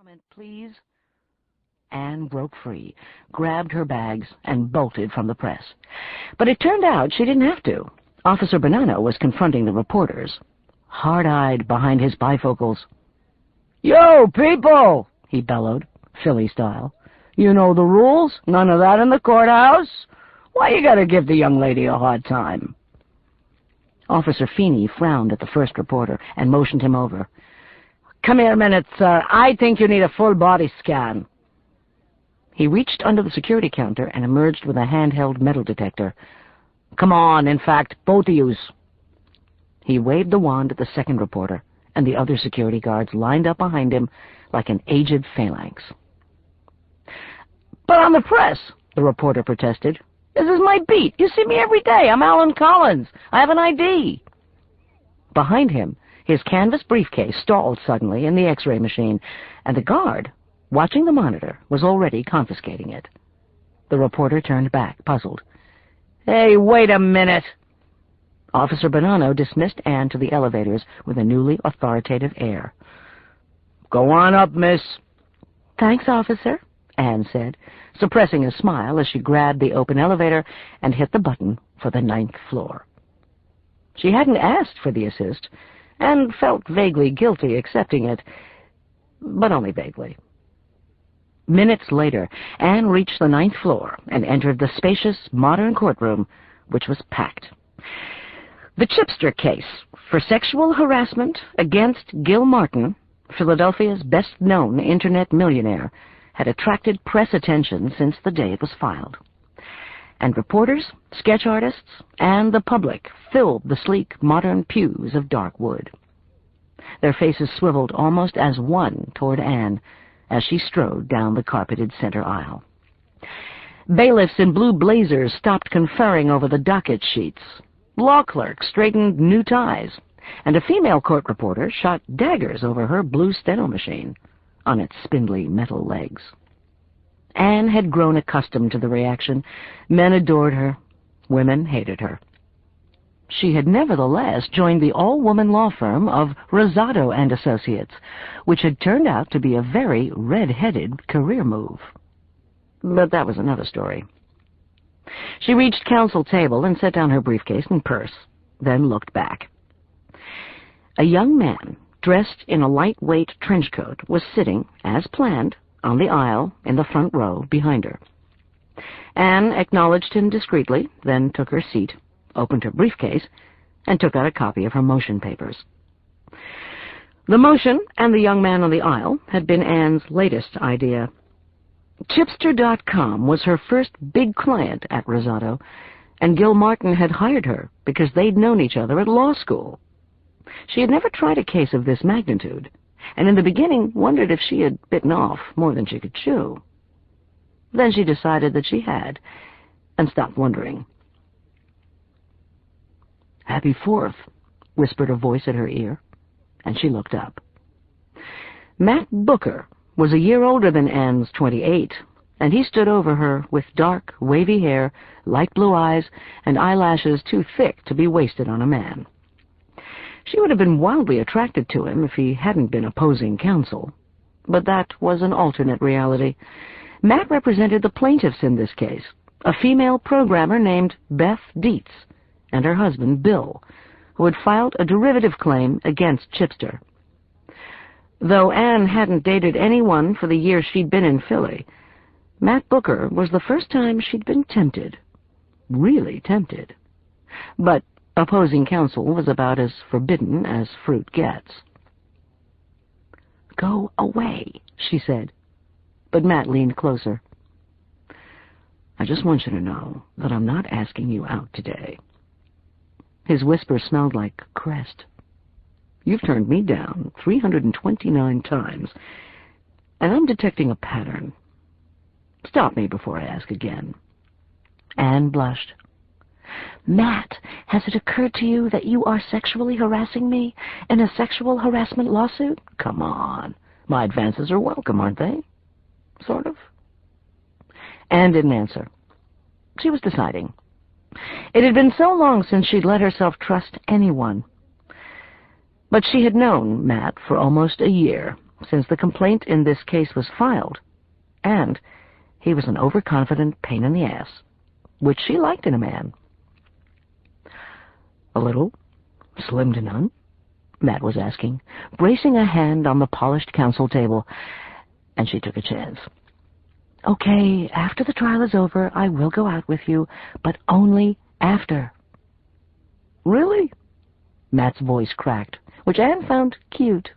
moment, please. Anne broke free, grabbed her bags, and bolted from the press. But it turned out she didn't have to. Officer Bonanno was confronting the reporters, hard-eyed behind his bifocals. "Yo, people!" he bellowed, Philly style. "You know the rules? None of that in the courthouse? Why you gotta give the young lady a hard time?" Officer Feeney frowned at the first reporter and motioned him over. "Come here a minute, sir. I think you need a full-body scan." He reached under the security counter and emerged with a handheld metal detector. "Come on, in fact, both of yous." He waved the wand at the second reporter, and the other security guards lined up behind him like an aged phalanx. "But I'm the press," the reporter protested. "This is my beat. You see me every day. I'm Alan Collins. I have an ID." Behind him, his canvas briefcase stalled suddenly in the X-ray machine, and the guard, watching the monitor, was already confiscating it. The reporter turned back, puzzled. "Hey, wait a minute!" Officer Bonanno dismissed Anne to the elevators with a newly authoritative air. "Go on up, miss." "Thanks, officer," Anne said, suppressing a smile as she grabbed the open elevator and hit the button for the 9th floor. She hadn't asked for the assist, and felt vaguely guilty accepting it, but only vaguely. Minutes later, Anne reached the 9th floor and entered the spacious, modern courtroom, which was packed. The Chipster case for sexual harassment against Gil Martin, Philadelphia's best-known Internet millionaire, had attracted press attention since the day it was filed. And reporters, sketch artists, and the public filled the sleek, modern pews of dark wood. Their faces swiveled almost as one toward Anne as she strode down the carpeted center aisle. Bailiffs in blue blazers stopped conferring over the docket sheets. Law clerks straightened new ties, and a female court reporter shot daggers over her blue steno machine on its spindly metal legs. Anne had grown accustomed to the reaction. Men adored her. Women hated her. She had nevertheless joined the all-woman law firm of Rosado and Associates, which had turned out to be a very red-headed career move. But that was another story. She reached counsel table and set down her briefcase and purse, then looked back. A young man, dressed in a lightweight trench coat, was sitting, as planned, on the aisle in the front row behind her. Anne acknowledged him discreetly, then took her seat, opened her briefcase, and took out a copy of her motion papers. The motion and the young man on the aisle had been Anne's latest idea. Chipster.com was her first big client at Rosado, and Gil Martin had hired her because they'd known each other at law school. She had never tried a case of this magnitude, and in the beginning wondered if she had bitten off more than she could chew. Then she decided that she had, and stopped wondering. "Happy 4th," whispered a voice at her ear, and she looked up. Matt Booker was a year older than Anne's 28, and he stood over her with dark, wavy hair, light blue eyes, and eyelashes too thick to be wasted on a man. She would have been wildly attracted to him if he hadn't been opposing counsel, but that was an alternate reality. Matt represented the plaintiffs in this case, a female programmer named Beth Dietz, and her husband, Bill, who had filed a derivative claim against Chipster. Though Anne hadn't dated anyone for the year she'd been in Philly, Matt Booker was the first time she'd been tempted, really tempted. But opposing counsel was about as forbidden as fruit gets. "Go away," she said, but Matt leaned closer. "I just want you to know that I'm not asking you out today." His whisper smelled like Crest. "You've turned me down 329 times, and I'm detecting a pattern. Stop me before I ask again." Anne blushed. "Matt, has it occurred to you that you are sexually harassing me in a sexual harassment lawsuit?" "Come on. My advances are welcome, aren't they?" "Sort of." Anne didn't answer. She was deciding. It had been so long since she'd let herself trust anyone. But she had known Matt for almost a year, since the complaint in this case was filed, and he was an overconfident pain in the ass, which she liked in a man. A little? Slim to none? Matt was asking, bracing a hand on the polished counsel table, and she took a chance. Okay, after the trial is over, I will go out with you, but only after. Really? Matt's voice cracked, which Anne found cute.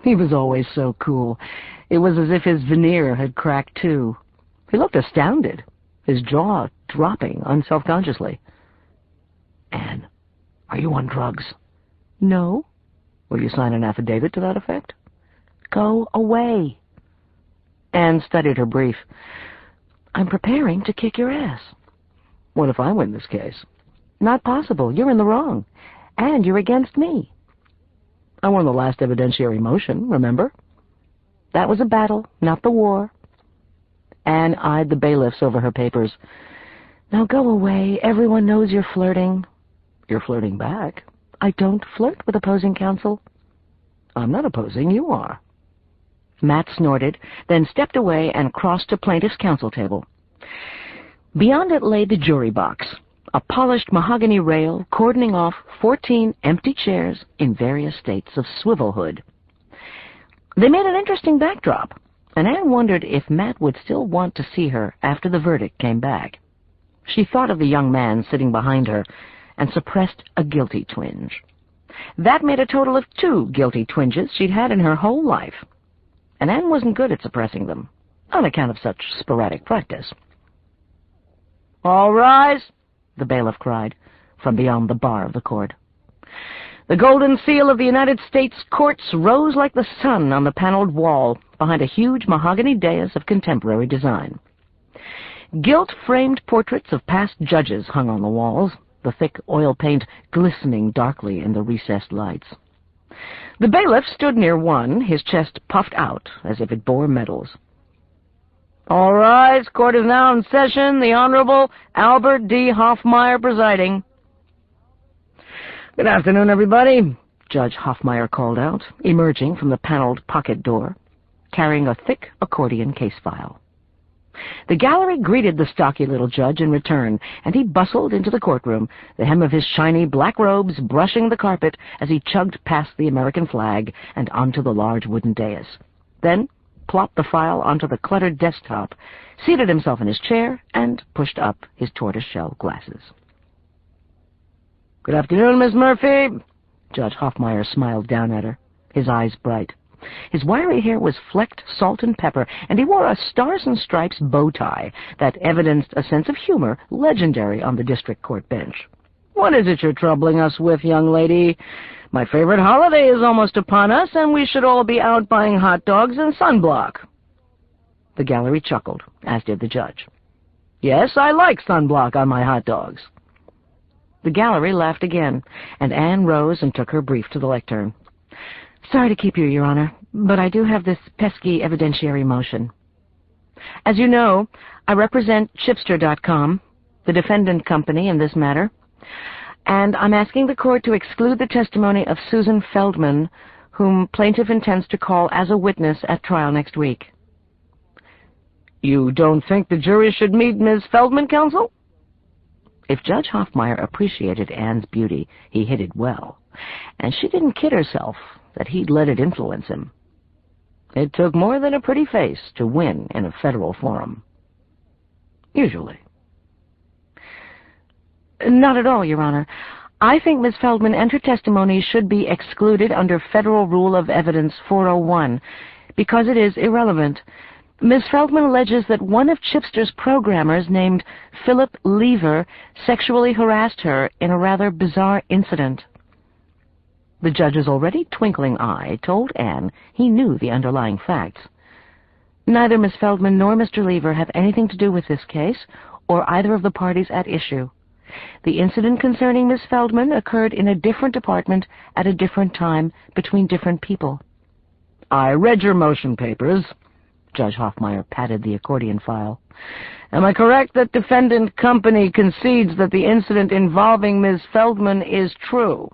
He was always so cool. It was as if his veneer had cracked too. He looked astounded, his jaw dropping unselfconsciously. Anne, are you on drugs? No. Will you sign an affidavit to that effect? Go away. Anne studied her brief. I'm preparing to kick your ass. What if I win this case? Not possible. You're in the wrong. And you're against me. I won the last evidentiary motion, remember? That was a battle, not the war. Anne eyed the bailiffs over her papers. Now go away. Everyone knows you're flirting. You're flirting back. I don't flirt with opposing counsel. I'm not opposing. You are. Matt snorted, then stepped away and crossed to plaintiff's counsel table. Beyond it lay the jury box, a polished mahogany rail cordoning off 14 empty chairs in various states of swivelhood. They made an interesting backdrop, and Anne wondered if Matt would still want to see her after the verdict came back. She thought of the young man sitting behind her and suppressed a guilty twinge. That made a total of 2 guilty twinges she'd had in her whole life, and Anne wasn't good at suppressing them, on account of such sporadic practice. All rise, the bailiff cried, from beyond the bar of the court. The golden seal of the United States courts rose like the sun on the paneled wall behind a huge mahogany dais of contemporary design. Gilt-framed portraits of past judges hung on the walls, the thick oil paint glistening darkly in the recessed lights. The bailiff stood near one, his chest puffed out as if it bore medals. All rise, court is now in session. The Honorable Albert D. Hoffmeyer presiding. Good afternoon, everybody, Judge Hoffmeyer called out, emerging from the paneled pocket door, carrying a thick accordion case file. The gallery greeted the stocky little judge in return, and he bustled into the courtroom, the hem of his shiny black robes brushing the carpet as he chugged past the American flag and onto the large wooden dais. Then plopped the file onto the cluttered desktop, seated himself in his chair, and pushed up his tortoise-shell glasses. Good afternoon, Miss Murphy. Judge Hoffmeyer smiled down at her, his eyes bright. His wiry hair was flecked salt and pepper, and he wore a stars and stripes bow tie that evidenced a sense of humor legendary on the district court bench. What is it you're troubling us with, young lady? My favorite holiday is almost upon us, and we should all be out buying hot dogs and sunblock. The gallery chuckled, as did the judge. Yes, I like sunblock on my hot dogs. The gallery laughed again, and Anne rose and took her brief to the lectern. Sorry to keep you, Your Honor, but I do have this pesky evidentiary motion. As you know, I represent Chipster.com, the defendant company in this matter, and I'm asking the court to exclude the testimony of Susan Feldman, whom plaintiff intends to call as a witness at trial next week. You don't think the jury should meet Ms. Feldman, counsel? If Judge Hoffmeyer appreciated Anne's beauty, he hid it well, and she didn't kid herself that he'd let it influence him. It took more than a pretty face to win in a federal forum. Usually. Not at all, Your Honor. I think Ms. Feldman and her testimony should be excluded under Federal Rule of Evidence 401, because it is irrelevant. Ms. Feldman alleges that one of Chipster's programmers named Philip Lever sexually harassed her in a rather bizarre incident. The judge's already twinkling eye told Anne he knew the underlying facts. Neither Miss Feldman nor Mr. Lever have anything to do with this case, or either of the parties at issue. The incident concerning Miss Feldman occurred in a different department at a different time between different people. I read your motion papers. Judge Hoffmeyer patted the accordion file. Am I correct that defendant company concedes that the incident involving Ms. Feldman is true?